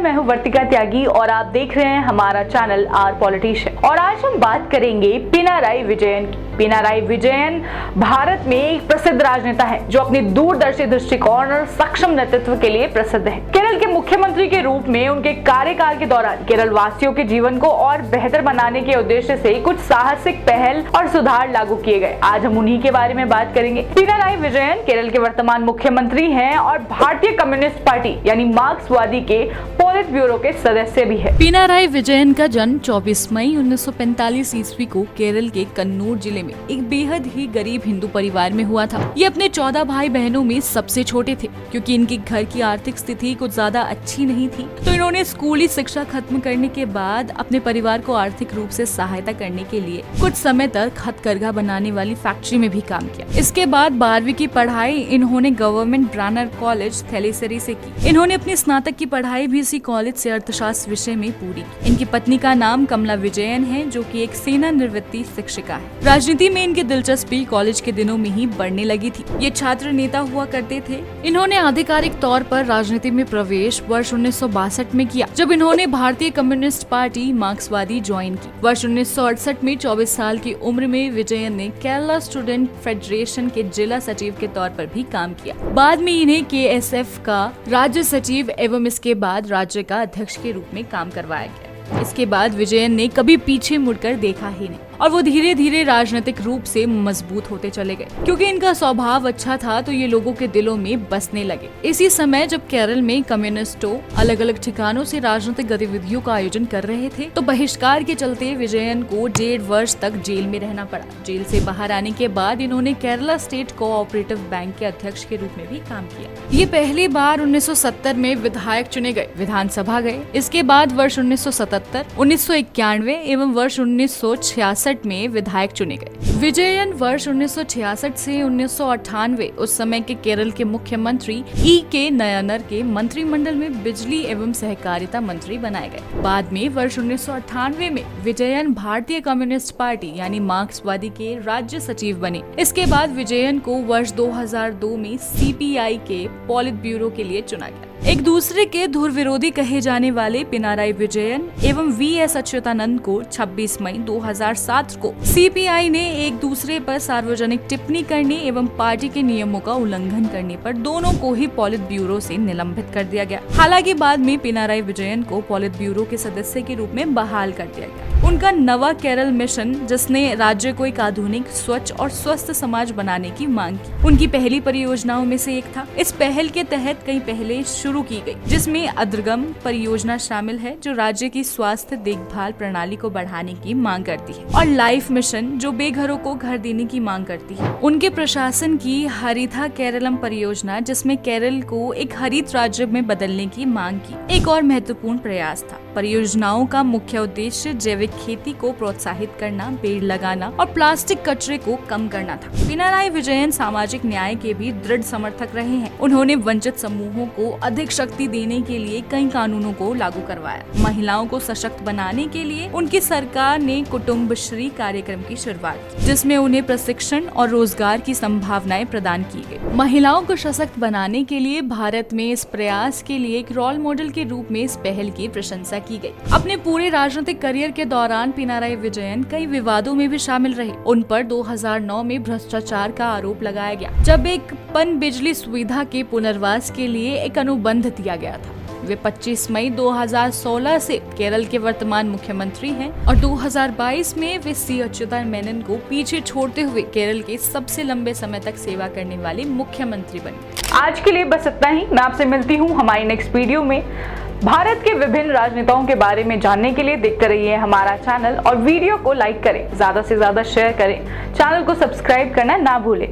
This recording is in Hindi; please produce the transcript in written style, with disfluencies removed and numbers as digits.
मैं हूं वर्तिका त्यागी और आप देख रहे हैं हमारा चैनल आर पॉलिटिशियन। और आज हम बात करेंगे पिनाराई विजयन की। पिनाराई विजयन भारत में एक प्रसिद्ध राजनेता है जो अपनी दूरदर्शी दृष्टिकोण और सक्षम नेतृत्व के लिए प्रसिद्ध है। केरल के मुख्यमंत्री के रूप में उनके कार्यकाल के दौरान केरल वासियों के जीवन को और बेहतर बनाने के उद्देश्य से कुछ साहसिक पहल और सुधार लागू किए गए। आज हम उन्हीं के बारे में बात करेंगे। पिनाराई विजयन केरल के वर्तमान मुख्यमंत्री हैं और भारतीय कम्युनिस्ट पार्टी यानी मार्क्सवादी के पोलित ब्यूरो के सदस्य भी है। पिनाराई विजयन का जन्म 24 मई 1945 ईस्वी को केरल के कन्नूर जिले में एक बेहद ही गरीब हिंदू परिवार में हुआ था। ये अपने 14 भाई बहनों में सबसे छोटे थे। क्योंकि इनके घर की आर्थिक स्थिति कुछ ज्यादा अच्छी नहीं थी, तो इन्होंने स्कूली शिक्षा खत्म करने के बाद अपने परिवार को आर्थिक रूप से सहायता करने के लिए कुछ समय तक हथकरघा बनाने वाली फैक्ट्री में भी काम किया। इसके बाद 12वीं की पढ़ाई इन्होंने गवर्नमेंट ब्रानर कॉलेज थैलीसेरी से की। इन्होंने अपनी स्नातक की पढ़ाई भी इसी कॉलेज से अर्थशास्त्र विषय में पूरी की। इनकी पत्नी का नाम कमला विजयन है, जो कि एक सेना निवृत्ति शिक्षिका है। राजनीति में इनकी दिलचस्पी कॉलेज के दिनों में ही बढ़ने लगी थी। ये छात्र नेता हुआ करते थे। इन्होंने आधिकारिक तौर पर राजनीति में प्रवेश वर्ष 1962 में किया, जब इन्होंने भारतीय कम्युनिस्ट पार्टी मार्क्सवादी ज्वाइन की। वर्ष 1968 में 24 साल की उम्र में विजयन ने केरला स्टूडेंट फेडरेशन के जिला सचिव के तौर पर भी काम किया। बाद में इन्हें KSF का राज्य सचिव एवं इसके बाद राज्य का अध्यक्ष के रूप में काम करवाया गया। इसके बाद विजयन ने कभी पीछे मुड़कर देखा ही नहीं और वो धीरे धीरे राजनीतिक रूप से मजबूत होते चले गए। क्योंकि इनका स्वभाव अच्छा था तो ये लोगों के दिलों में बसने लगे। इसी समय जब केरल में कम्युनिस्टों अलग अलग ठिकानों से राजनीतिक गतिविधियों का आयोजन कर रहे थे, तो बहिष्कार के चलते विजयन को 1.5 वर्ष तक जेल में रहना पड़ा। जेल से बाहर आने के बाद इन्होंने केरला स्टेट कोऑपरेटिव बैंक के अध्यक्ष के रूप में भी काम किया। ये पहली बार 1970 में विधायक चुने गए, विधानसभा गए। इसके बाद वर्ष 1977, 1991 एवं वर्ष 1966 में विधायक चुने गए। विजयन वर्ष 1966 से 1998 उस समय के केरल के मुख्यमंत्री E.K. नयनर के मंत्रिमंडल में बिजली एवं सहकारिता मंत्री बनाए गए। बाद में वर्ष 1998 में विजयन भारतीय कम्युनिस्ट पार्टी यानी मार्क्सवादी के राज्य सचिव बने। इसके बाद विजयन को वर्ष 2002 में CPI के पोलित ब्यूरो के लिए चुना गया। एक दूसरे के धुर विरोधी कहे जाने वाले पिनाराई विजयन एवं VS अच्युतानंद को 26 मई 2007 को CPI ने एक दूसरे पर सार्वजनिक टिप्पणी करने एवं पार्टी के नियमों का उल्लंघन करने पर दोनों को ही पोलित ब्यूरो से निलंबित कर दिया गया। हालांकि बाद में पिनाराई विजयन को पोलित ब्यूरो के सदस्य के रूप में बहाल कर दिया गया। उनका नवा केरल मिशन, जिसने राज्य को एक आधुनिक, स्वच्छ और स्वस्थ समाज बनाने की मांग की, उनकी पहली परियोजनाओं में से एक था। इस पहल के तहत कई पहले शुरू की गई, जिसमें अद्रगम परियोजना शामिल है, जो राज्य की स्वास्थ्य देखभाल प्रणाली को बढ़ाने की मांग करती है, और लाइफ मिशन, जो बेघरों को घर देने की मांग करती है। उनके प्रशासन की हरिता केरलम परियोजना, जिसमें केरल को एक हरित राज्य में बदलने की मांग की, एक और महत्वपूर्ण प्रयास था। परियोजनाओं का मुख्य उद्देश्य जैविक खेती को प्रोत्साहित करना, पेड़ लगाना और प्लास्टिक कचरे को कम करना था। पिनाराई विजयन सामाजिक न्याय के भी दृढ़ समर्थक रहे हैं। उन्होंने वंचित समूहों को अधिक शक्ति देने के लिए कई कानूनों को लागू करवाया। महिलाओं को सशक्त बनाने के लिए उनकी सरकार ने कुटुम्बश्री कार्यक्रम की शुरुआत की, जिसमें उन्हें प्रशिक्षण और रोजगार की संभावनाएं प्रदान की गई। महिलाओं को सशक्त बनाने के लिए भारत में इस प्रयास के लिए एक रोल मॉडल के रूप में इस पहल की प्रशंसा की गई। अपने पूरे राजनीतिक करियर के दौरान पिनाराई विजयन कई विवादों में भी शामिल रहे। उन पर 2009 में भ्रष्टाचार का आरोप लगाया गया, जब एक पन बिजली सुविधा के पुनर्वास के लिए एक अनुबंध दिया गया था। वे 25 मई 2016 से केरल के वर्तमान मुख्यमंत्री हैं और 2022 में वे C. अच्युतानंद मेनन को पीछे छोड़ते हुए केरल के सबसे लंबे समय तक सेवा करने वाले मुख्यमंत्री बने। आज के लिए बस इतना ही। मैं आपसे मिलती हूँ हमारी नेक्स्ट वीडियो में। भारत के विभिन्न राजनेताओं के बारे में जानने के लिए देखते रहिए हमारा चैनल और वीडियो को लाइक करें, ज्यादा से ज्यादा शेयर करें, चैनल को सब्सक्राइब करना ना भूलें।